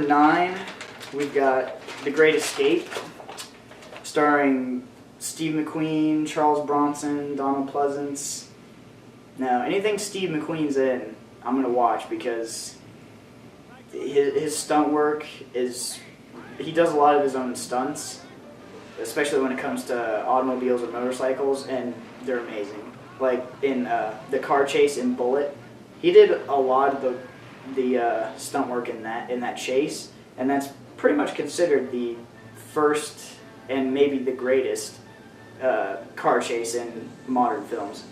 number 9, we've got The Great Escape, starring Steve McQueen, Charles Bronson, Donald Pleasance. Now, anything Steve McQueen's in, I'm going to watch because his stunt work is... He does a lot of his own stunts, especially when it comes to automobiles or motorcycles, and they're amazing. Like in the car chase in Bullet, he did a lot of the stunt work in that chase, and that's pretty much considered the first and maybe the greatest car chase in modern films.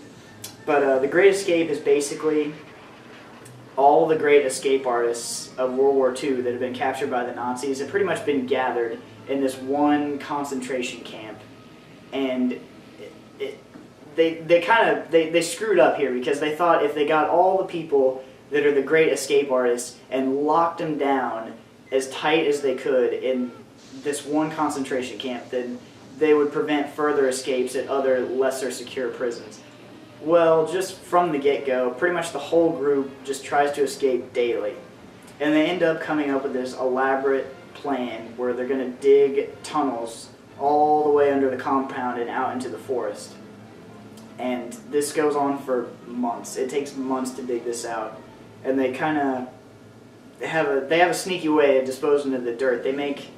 But The Great Escape is basically all the great escape artists of World War II that have been captured by the Nazis have pretty much been gathered in this one concentration camp. And they screwed up here because they thought if they got all the people that are the great escape artists and locked them down as tight as they could in this one concentration camp, then they would prevent further escapes at other lesser secure prisons. Well, just from the get-go, pretty much the whole group just tries to escape daily. And they end up coming up with this elaborate plan where they're going to dig tunnels all the way under the compound and out into the forest. And this goes on for months. It takes months to dig this out. And they have a sneaky way of disposing of the dirt. If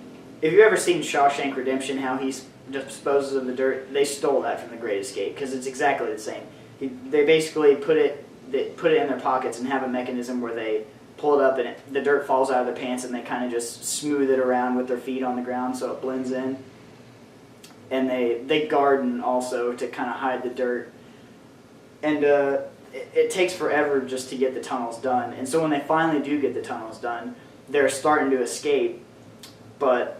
you've ever seen Shawshank Redemption, how he disposes of the dirt, they stole that from The Great Escape because it's exactly the same. They basically put it in their pockets and have a mechanism where they pull it up and the dirt falls out of their pants and they kind of just smooth it around with their feet on the ground so it blends in. And they garden also to kind of hide the dirt. And it takes forever just to get the tunnels done. And so when they finally do get the tunnels done, they're starting to escape, but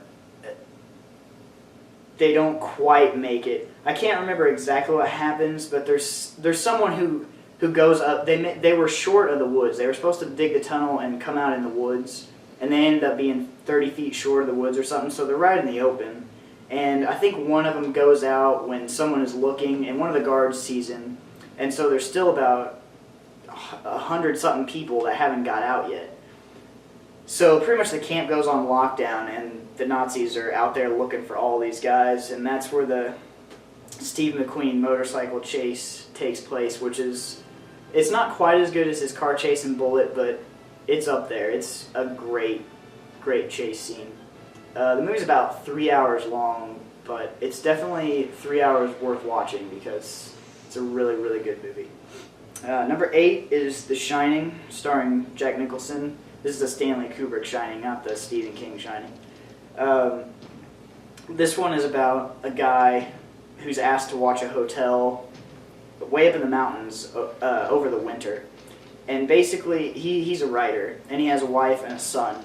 they don't quite make it. I can't remember exactly what happens, but there's someone who goes up. They were short of the woods. They were supposed to dig the tunnel and come out in the woods, and they ended up being 30 feet short of the woods or something, so they're right in the open. And I think one of them goes out when someone is looking, and one of the guards sees him, and so there's still about 100-something people that haven't got out yet. So pretty much the camp goes on lockdown, and the Nazis are out there looking for all these guys, and that's where the Steve McQueen motorcycle chase takes place, which is, it's not quite as good as his car chase in Bullet, but it's up there. It's a great, great chase scene. The movie's about 3 hours long, but it's definitely 3 hours worth watching because it's a really, really good movie. Number 8 is The Shining, starring Jack Nicholson. This is the Stanley Kubrick Shining, not the Stephen King Shining. This one is about a guy who's asked to watch a hotel way up in the mountains over the winter. And basically, he's a writer, and he has a wife and a son.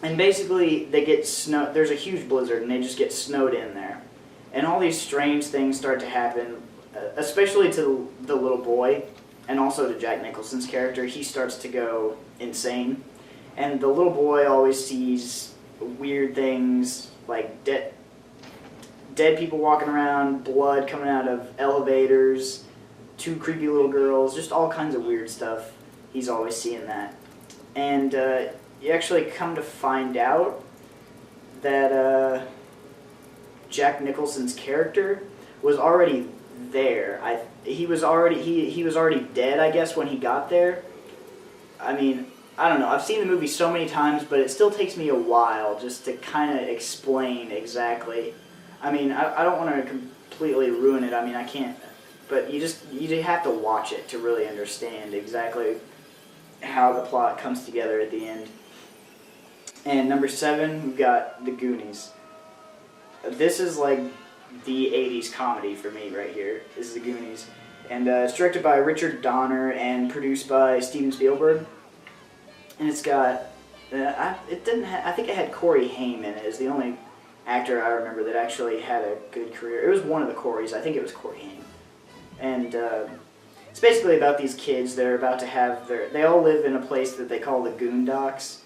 And basically, they get there's a huge blizzard, and they just get snowed in there. And all these strange things start to happen, especially to the little boy, and also to Jack Nicholson's character. He starts to go insane. And the little boy always sees weird things, like dead people walking around, blood coming out of elevators, 2 creepy little girls, just all kinds of weird stuff. He's always seeing that. And you actually come to find out that Jack Nicholson's character was already there. He was already dead, I guess, when he got there. I mean, I don't know. I've seen the movie so many times, but it still takes me a while just to kind of explain exactly. I mean, I don't want to completely ruin it. I mean, I can't. But you have to watch it to really understand exactly how the plot comes together at the end. And number 7, we've got The Goonies. This is like the 80s comedy for me right here. This is The Goonies. And it's directed by Richard Donner and produced by Steven Spielberg. And it's got, I think it had Corey Haim in it. It's the only actor I remember that actually had a good career. It was one of the Coreys. I think it was Corey Haim. And it's basically about these kids that are about to have they all live in a place that they call the Goondocks.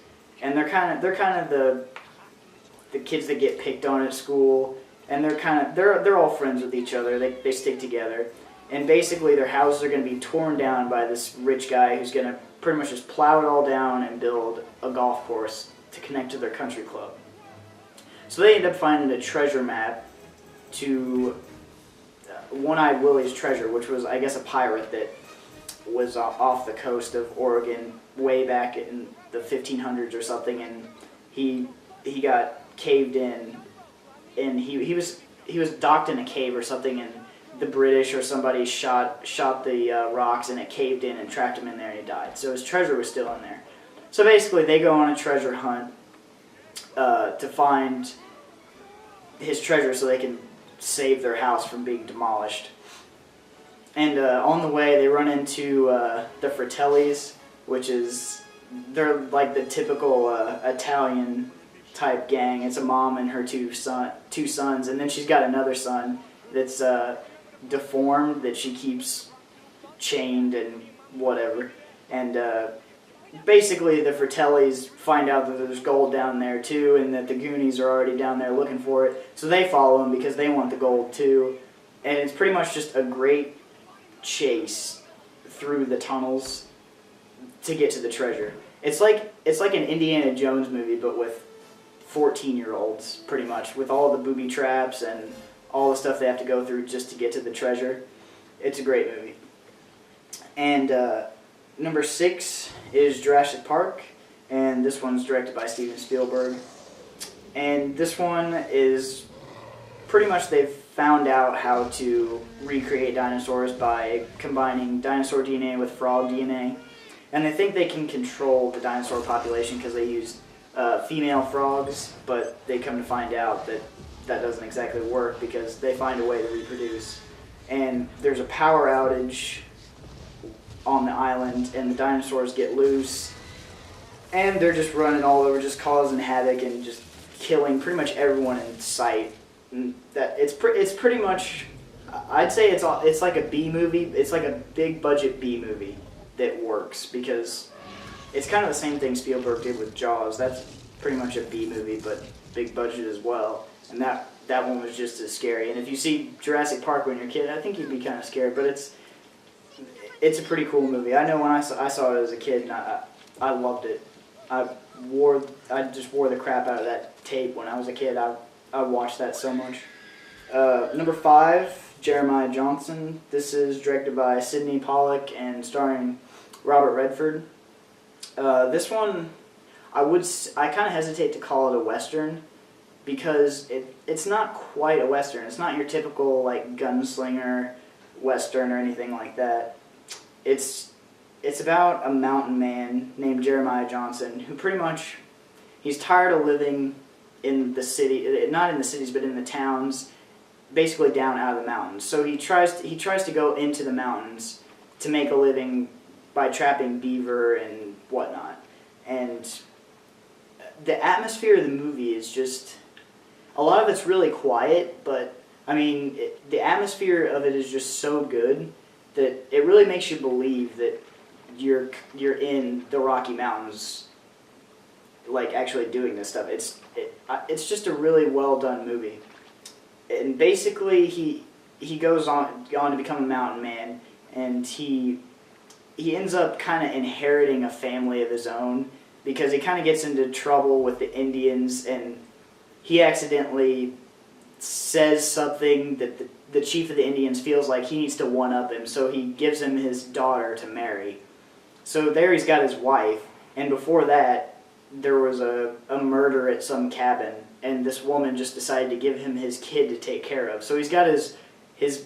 And they're kind of the kids that get picked on at school. And they're all friends with each other. They stick together. And basically their houses are going to be torn down by this rich guy who's going to pretty much just plow it all down and build a golf course to connect to their country club. So they end up finding a treasure map to One-Eyed Willie's treasure, which was, I guess, a pirate that was off the coast of Oregon way back in the 1500s or something, and he got caved in, and he was docked in a cave or something, and the British or somebody shot the rocks, and it caved in and trapped him in there, and he died. So his treasure was still in there. So basically, they go on a treasure hunt to find his treasure so they can save their house from being demolished. And on the way, they run into the Fratellis, which they're like the typical Italian type gang. It's a mom and her two sons, and then she's got another son that's deformed that she keeps chained and whatever. And basically, the Fratellis find out that there's gold down there too, and that the Goonies are already down there looking for it. So they follow them because they want the gold too. And it's pretty much just a great chase through the tunnels to get to the treasure. It's like an Indiana Jones movie, but with 14-year-olds, pretty much, with all the booby traps and all the stuff they have to go through just to get to the treasure. It's a great movie. And number 6 is Jurassic Park, and this one's directed by Steven Spielberg. And this one is pretty much they've found out how to recreate dinosaurs by combining dinosaur DNA with frog DNA. And they think they can control the dinosaur population because they used female frogs, but they come to find out that that doesn't exactly work because they find a way to reproduce. And there's a power outage on the island, and the dinosaurs get loose, and they're just running all over, just causing havoc and just killing pretty much everyone in sight. And that it's pretty much, I'd say it's like a B movie. It's like a big budget B movie that works because it's kind of the same thing Spielberg did with Jaws. That's pretty much a B movie, but big budget as well. And that one was just as scary. And if you see Jurassic Park when you're a kid, I think you'd be kind of scared, but it's a pretty cool movie. I know when I saw it as a kid, and I loved it. I just wore the crap out of that tape when I was a kid. I watched that so much. Number 5, Jeremiah Johnson. This is directed by Sidney Pollack and starring Robert Redford. This one, I kind of hesitate to call it a Western because it's not quite a Western. It's not your typical like gunslinger Western or anything like that. It's about a mountain man named Jeremiah Johnson who pretty much, he's tired of living in the city, not in the cities, but in the towns, basically down out of the mountains. So he tries to go into the mountains to make a living by trapping beaver and whatnot. And the atmosphere of the movie is just, a lot of it's really quiet, but I mean, the atmosphere of it is just so good that it really makes you believe that you're in the Rocky Mountains, like actually doing this stuff. It's just a really well done movie. And basically he goes on to become a mountain man, and he ends up kind of inheriting a family of his own because he kind of gets into trouble with the Indians, and he accidentally says something that the chief of the Indians feels like he needs to one-up him, so he gives him his daughter to marry. So there he's got his wife, and before that, there was a murder at some cabin, and this woman just decided to give him his kid to take care of. So he's got his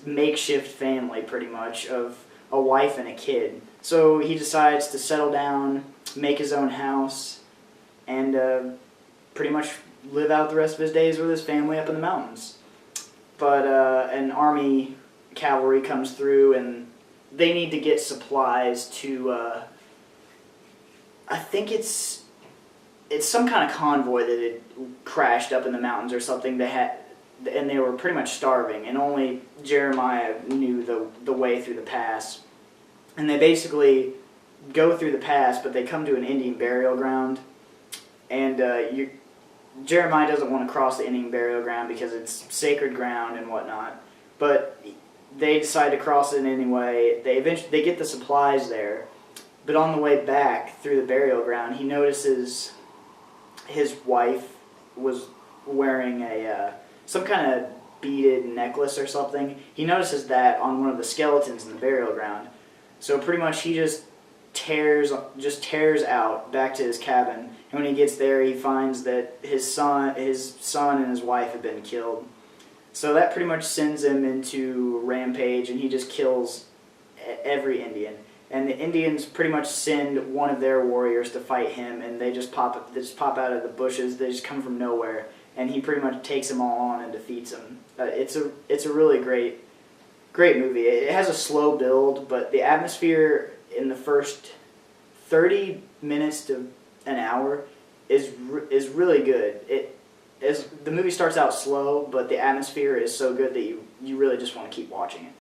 makeshift family, pretty much, of a wife and a kid. So he decides to settle down, make his own house, and pretty much live out the rest of his days with his family up in the mountains. But an army cavalry comes through, and they need to get supplies to, I think it's some kind of convoy that had crashed up in the mountains or something. And they were pretty much starving, and only Jeremiah knew the way through the pass. And they basically go through the pass, but they come to an Indian burial ground, and Jeremiah doesn't want to cross the Indian burial ground because it's sacred ground and whatnot. But they decide to cross it anyway. They get the supplies there, but on the way back through the burial ground, he notices his wife was wearing some kind of beaded necklace or something. He notices that on one of the skeletons in the burial ground. So pretty much he just tears out back to his cabin. And when he gets there, he finds that his son and his wife have been killed. So that pretty much sends him into rampage, and he just kills every Indian. And the Indians pretty much send one of their warriors to fight him, and they just pop out of the bushes. They just come from nowhere, and he pretty much takes them all on and defeats them. It's a really great movie. It has a slow build, but the atmosphere in the first 30 minutes to an hour is really good. The movie starts out slow, but the atmosphere is so good that you really just want to keep watching it.